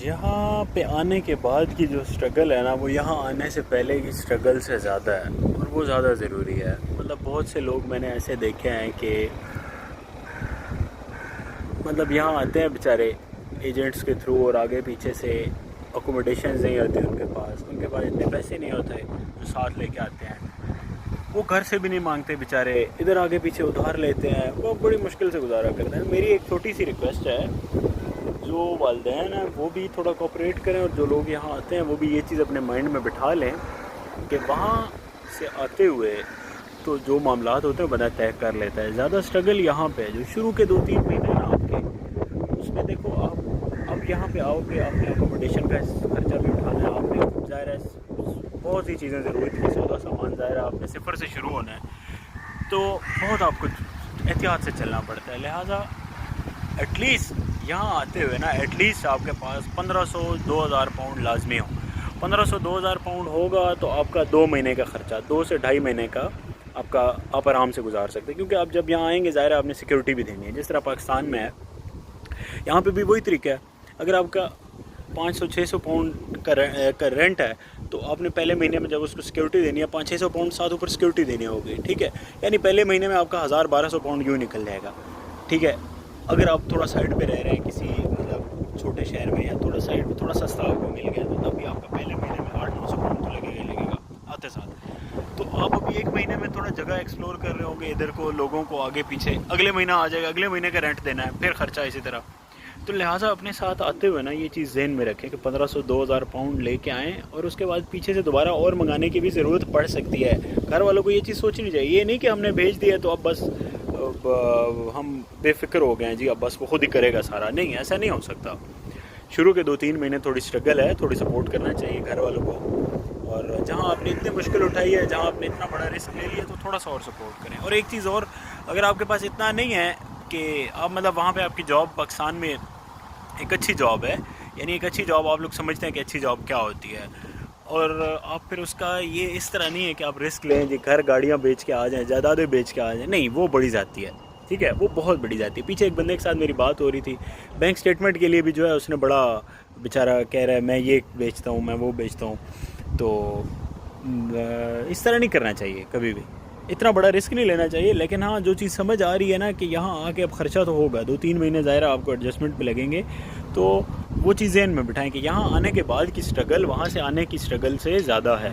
یہاں پہ آنے کے بعد کی جو اسٹرگل ہے نا وہ یہاں آنے سے پہلے کی اسٹرگل سے زیادہ ہے، اور وہ زیادہ ضروری ہے۔ مطلب بہت سے لوگ میں نے ایسے دیکھے ہیں کہ مطلب یہاں آتے ہیں بیچارے ایجنٹس کے تھرو، اور آگے پیچھے سے اکوموڈیشنز نہیں ہوتی ان کے پاس اتنے پیسے نہیں ہوتے جو ساتھ لے کے آتے ہیں، وہ گھر سے بھی نہیں مانگتے بیچارے، ادھر آگے پیچھے ادھار لیتے ہیں، وہ بڑی مشکل سے گزارا کرتے ہیں۔ میری ایک چھوٹی سی ریکویسٹ ہے، جو والدین ہیں وہ بھی تھوڑا کوپریٹ کریں، اور جو لوگ یہاں آتے ہیں وہ بھی یہ چیز اپنے مائنڈ میں بٹھا لیں کہ وہاں سے آتے ہوئے تو جو معاملات ہوتے ہیں بندہ طے کر لیتا ہے۔ زیادہ اسٹرگل یہاں پہ جو شروع کے 2-3 مہینے نا آپ کے، اس میں دیکھو آپ اب یہاں پہ آؤ گے، آپ نے اکوموڈیشن کا خرچہ بھی اٹھانا ہے، آپ نے ظاہر ہے بہت سی چیزیں ضروری تھیں، سودا سامان ظاہر ہے آپ نے صفر سے شروع ہونا ہے، تو بہت آپ کو احتیاط سے چلنا پڑتا ہے۔ لہٰذا ایٹ لیسٹ یہاں آتے ہوئے نا ایٹ لیسٹ آپ کے پاس 1500-2000 پاؤنڈ لازمی ہو۔ 1500-2000 پاؤنڈ ہوگا تو آپ کا 2 مہینے کا خرچہ، 2 سے 2.5 مہینے کا آپ آرام سے گزار سکتے ہیں، کیونکہ آپ جب یہاں آئیں گے ظاہر ہے آپ نے سیکیورٹی بھی دینی ہے، جس طرح پاکستان میں ہے یہاں پہ بھی وہی طریقہ ہے۔ اگر آپ کا 500-600 پاؤنڈ کا رینٹ ہے تو آپ نے پہلے مہینے میں جب اس کو سیکیورٹی دینی ہے 500-600 پاؤنڈ ساتھ اوپر سیکیورٹی دینی ہوگی، ٹھیک ہے، یعنی پہلے مہینے میں آپ کا 1000-1200 پاؤنڈ یوں نکل جائے گا، ٹھیک ہے۔ اگر آپ تھوڑا سائڈ پہ رہ رہے ہیں کسی مطلب چھوٹے شہر میں، یا تھوڑا سائڈ پہ تھوڑا سستا آپ کو مل گیا، تو تب بھی آپ کا پہلے مہینے میں 800-900 پاؤنڈ تو لگے گا آتے ساتھ۔ تو آپ ابھی ایک مہینے میں تھوڑا جگہ ایکسپلور کر رہے ہوں گے، ادھر کو لوگوں کو آگے پیچھے، اگلے مہینہ آ جائے گا، اگلے مہینے کا رینٹ دینا ہے، پھر خرچہ اسی طرح۔ تو لہٰذا اپنے ساتھ آتے ہوئے نا یہ چیز ذہن میں رکھیں کہ 1500-2000 پاؤنڈ لے کے آئیں، اور اس کے بعد پیچھے سے دوبارہ اور منگانے کی بھی ضرورت پڑ سکتی ہے۔ گھر والوں کو یہ چیز سوچنی چاہیے، یہ نہیں کہ ہم نے بھیج دیا تو اب بس ہم بے فکر ہو گئے ہیں جی، اب بس وہ خود ہی کرے گا سارا، نہیں، ایسا نہیں ہو سکتا۔ شروع کے 2-3 مہینے تھوڑی اسٹرگل ہے، تھوڑی سپورٹ کرنا چاہیے گھر والوں کو، اور جہاں آپ نے اتنی مشکل اٹھائی ہے، جہاں آپ نے اتنا بڑا رسک لے لیا تو تھوڑا سا اور سپورٹ کریں۔ اور ایک چیز اور، اگر آپ کے پاس اتنا نہیں ہے کہ آپ مطلب وہاں پہ آپ کی جاب پاکستان میں ایک اچھی جاب ہے، یعنی ایک اچھی جاب آپ لوگ سمجھتے ہیں کہ اچھی جاب کیا ہوتی ہے، اور آپ پھر اس کا یہ اس طرح نہیں ہے کہ آپ رسک لیں جی، گھر گاڑیاں بیچ کے آ جائیں، جائیدادیں بیچ کے آ جائیں، نہیں، وہ بڑی جاتی ہے، ٹھیک ہے، وہ بہت بڑی جاتی ہے۔ پیچھے ایک بندے کے ساتھ میری بات ہو رہی تھی، بینک سٹیٹمنٹ کے لیے بھی جو ہے اس نے بڑا بیچارہ کہہ رہا ہے میں یہ بیچتا ہوں، میں وہ بیچتا ہوں، تو اس طرح نہیں کرنا چاہیے، کبھی بھی اتنا بڑا رسک نہیں لینا چاہیے۔ لیکن ہاں جو چیز سمجھ آ رہی ہے نا کہ یہاں آ کے اب خرچہ تو ہوگا، 2-3 مہینے ظاہر آپ کو ایڈجسٹمنٹ پہ لگیں گے، تو وہ چیز ذہن میں بٹھائیں کہ یہاں آنے کے بعد کی اسٹرگل وہاں سے آنے کی اسٹرگل سے زیادہ ہے۔